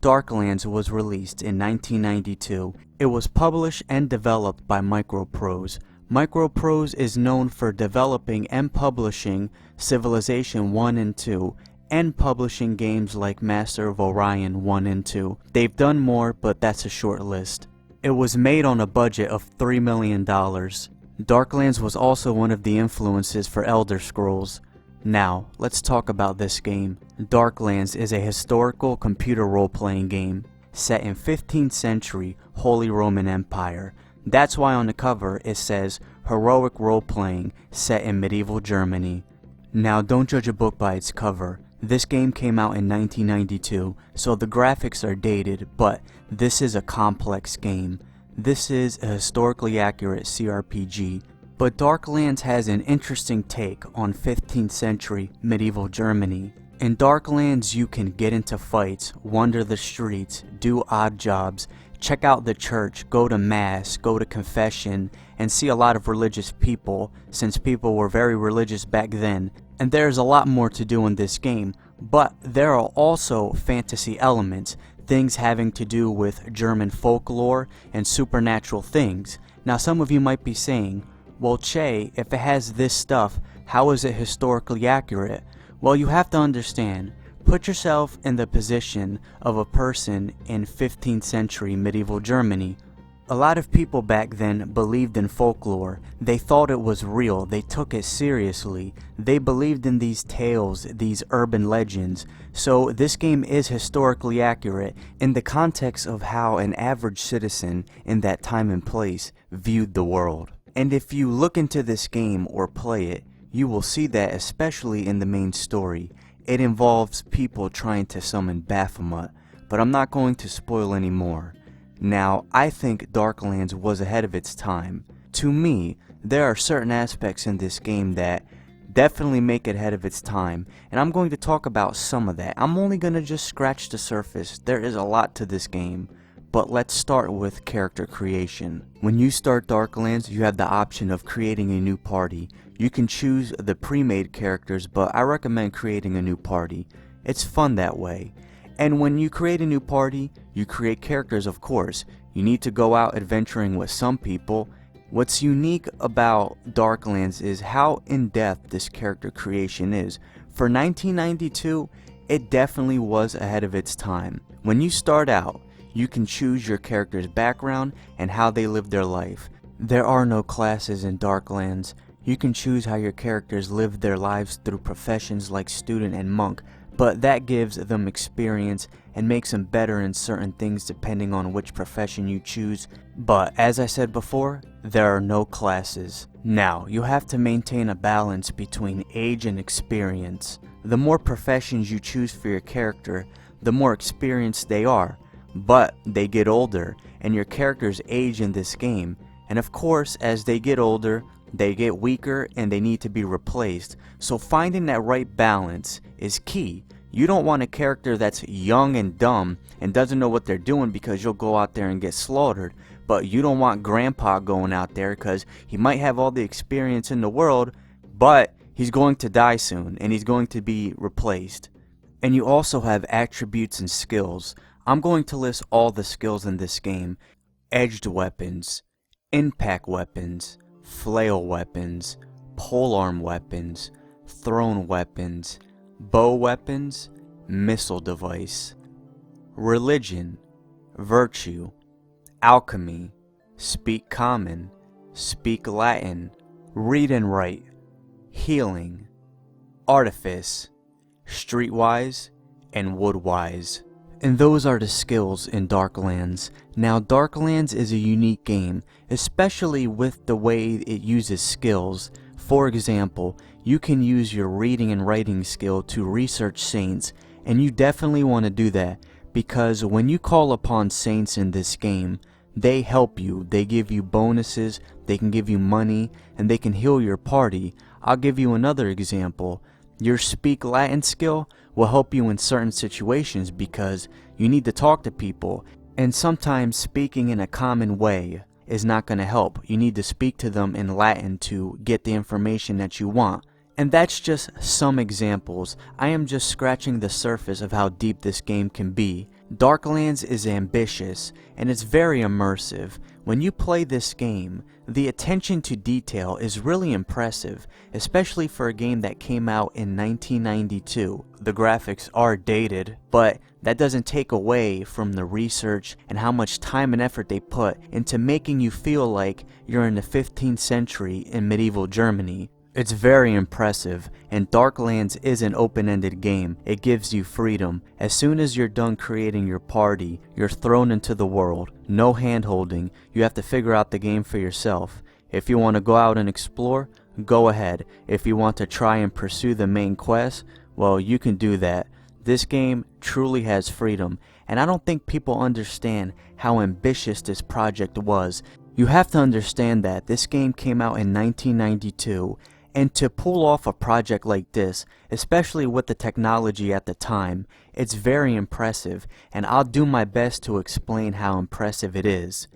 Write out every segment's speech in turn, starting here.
Darklands was released in 1992. It was published and developed by MicroProse. MicroProse is known for developing and publishing Civilization 1 and 2, and publishing games like Master of Orion 1 and 2. They've done more, but that's a short list. It was made on a budget of $3 million. Darklands was also one of the influences for Elder Scrolls. Now, let's talk about this game. Darklands is a historical computer role-playing game set in 15th century Holy Roman Empire. That's why on the cover it says heroic role-playing set in medieval Germany. Now, don't judge a book by its cover. This game came out in 1992, so the graphics are dated, but this is a complex game. This is a historically accurate CRPG. But Darklands has an interesting take on 15th century medieval Germany. In Darklands you can get into fights, wander the streets, do odd jobs, check out the church, go to mass, go to confession, and see a lot of religious people, since people were very religious back then. And there's a lot more to do in this game, but there are also fantasy elements, things having to do with German folklore and supernatural things. Now some of you might be saying, well, Che, if it has this stuff, how is it historically accurate? Well, you have to understand, put yourself in the position of a person in 15th century medieval Germany. A lot of people back then believed in folklore. They thought it was real. They took it seriously. They believed in these tales, these urban legends. So this game is historically accurate in the context of how an average citizen in that time and place viewed the world. And if you look into this game or play it, you will see that, especially in the main story, it involves people trying to summon Baphomet, but I'm not going to spoil any more. Now, I think Darklands was ahead of its time. To me, there are certain aspects in this game that definitely make it ahead of its time, and I'm going to talk about some of that. I'm only going to just scratch the surface. There is a lot to this game. But let's start with character creation. When you start Darklands, you have the option of creating a new party. You can choose the pre-made characters, but I recommend creating a new party. It's fun that way. And when you create a new party, you create characters, of course. You need to go out adventuring with some people. What's unique about Darklands is how in-depth this character creation is. For 1992, it definitely was ahead of its time. When you start out, you can choose your character's background and how they live their life. There are no classes in Darklands. You can choose how your characters live their lives through professions like student and monk, but that gives them experience and makes them better in certain things depending on which profession you choose. But as I said before, there are no classes. Now, you have to maintain a balance between age and experience. The more professions you choose for your character, the more experienced they are. But they get older, and your characters age in this game, and of course as they get older they get weaker and they need to be replaced. So finding that right balance is key. You don't want a character that's young and dumb and doesn't know what they're doing, because you'll go out there and get slaughtered. But you don't want grandpa going out there because he might have all the experience in the world, but he's going to die soon and he's going to be replaced. And you also have attributes and skills. I'm going to list all the skills in this game: edged weapons, impact weapons, flail weapons, polearm weapons, thrown weapons, bow weapons, missile device, religion, virtue, alchemy, speak common, speak Latin, read and write, healing, artifice, streetwise, and woodwise. And those are the skills in Darklands. Now, Darklands is a unique game, especially with the way it uses skills. For example, you can use your reading and writing skill to research saints, and you definitely want to do that, because when you call upon saints in this game, they help you. They give you bonuses, they can give you money, and they can heal your party. I'll give you another example. Your speak Latin skill will help you in certain situations because you need to talk to people, and sometimes speaking in a common way is not going to help. You need to speak to them in Latin to get the information that you want. And that's just some examples. I am just scratching the surface of how deep this game can be. Darklands is ambitious, and it's very immersive. When you play this game, the attention to detail is really impressive, especially for a game that came out in 1992. The graphics are dated, but that doesn't take away from the research and how much time and effort they put into making you feel like you're in the 15th century in medieval Germany. It's very impressive, and Darklands is an open-ended game. It gives you freedom. As soon as you're done creating your party, you're thrown into the world. No hand-holding. You have to figure out the game for yourself. If you want to go out and explore, go ahead. If you want to try and pursue the main quest, well, you can do that. This game truly has freedom, and I don't think people understand how ambitious this project was. You have to understand that this game came out in 1992, and to pull off a project like this, especially with the technology at the time, it's very impressive, and I'll do my best to explain how impressive it is.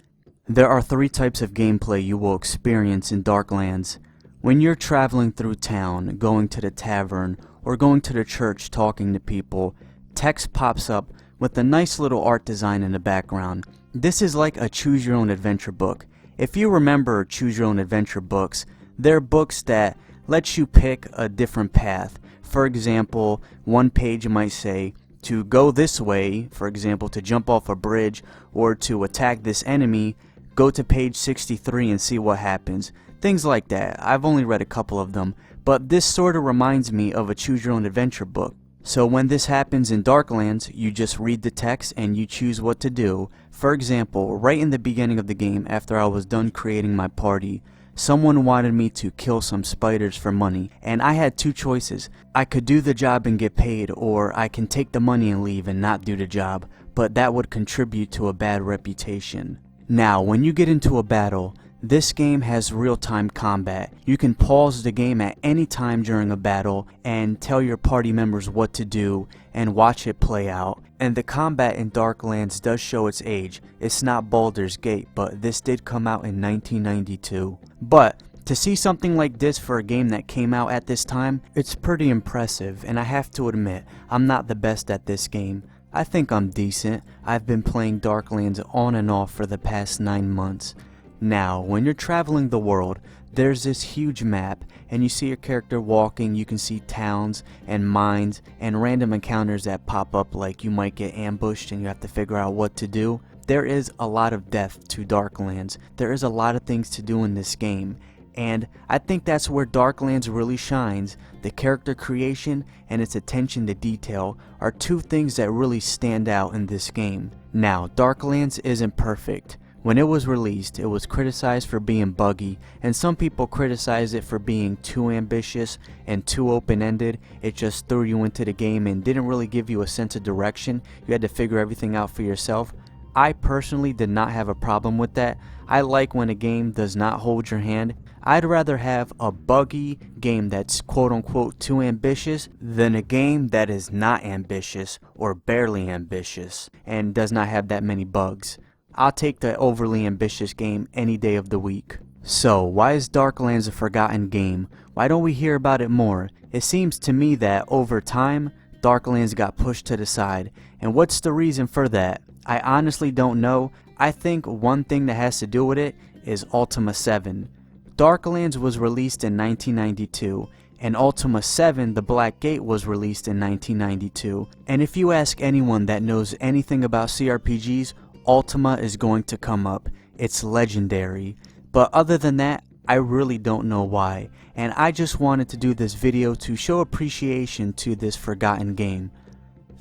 There are 3 types of gameplay you will experience in Darklands. When you're traveling through town, going to the tavern, or going to the church talking to people, text pops up with a nice little art design in the background. This is like a choose your own adventure book. If you remember choose your own adventure books, they're books that let you pick a different path. For example, one page might say to go this way, for example, to jump off a bridge or to attack this enemy, go to page 63 and see what happens. Things like that. I've only read a couple of them, but this sort of reminds me of a choose your own adventure book. So when this happens in Darklands, you just read the text and you choose what to do. For example, right in the beginning of the game, after I was done creating my party, someone wanted me to kill some spiders for money, and I had 2 choices. I could do the job and get paid, or I can take the money and leave and not do the job, but that would contribute to a bad reputation. Now, when you get into a battle, this game has real-time combat. You can pause the game at any time during a battle and tell your party members what to do and watch it play out. And the combat in Darklands does show its age. It's not Baldur's Gate, but this did come out in 1992. But to see something like this for a game that came out at this time, it's pretty impressive, and I have to admit, I'm not the best at this game. I think I'm decent. I've been playing Darklands on and off for the past 9 months. Now, when you're traveling the world, there's this huge map, and you see your character walking. You can see towns and mines and random encounters that pop up, like you might get ambushed and you have to figure out what to do. There is a lot of depth to Darklands. There is a lot of things to do in this game, and I think that's where Darklands really shines. The character creation and its attention to detail are 2 things that really stand out in this game. Now, Darklands isn't perfect. When it was released, it was criticized for being buggy, and some people criticized it for being too ambitious and too open-ended. It just threw you into the game and didn't really give you a sense of direction. You had to figure everything out for yourself. I personally did not have a problem with that. I like when a game does not hold your hand. I'd rather have a buggy game that's quote-unquote too ambitious than a game that is not ambitious or barely ambitious and does not have that many bugs. I'll take the overly ambitious game any day of the week. So, why is Darklands a forgotten game? Why don't we hear about it more? It seems to me that over time, Darklands got pushed to the side. And what's the reason for that? I honestly don't know. I think one thing that has to do with it is Ultima 7. Darklands was released in 1992, and Ultima 7, The Black Gate, was released in 1992. And if you ask anyone that knows anything about CRPGs, Ultima is going to come up. It's legendary. But other than that, I really don't know why. And I just wanted to do this video to show appreciation to this forgotten game.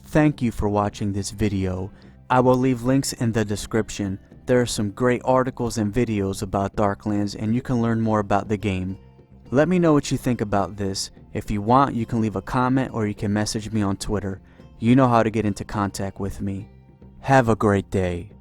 Thank you for watching this video. I will leave links in the description. There are some great articles and videos about Darklands, and you can learn more about the game. Let me know what you think about this. If you want, you can leave a comment or you can message me on Twitter. You know how to get into contact with me. Have a great day.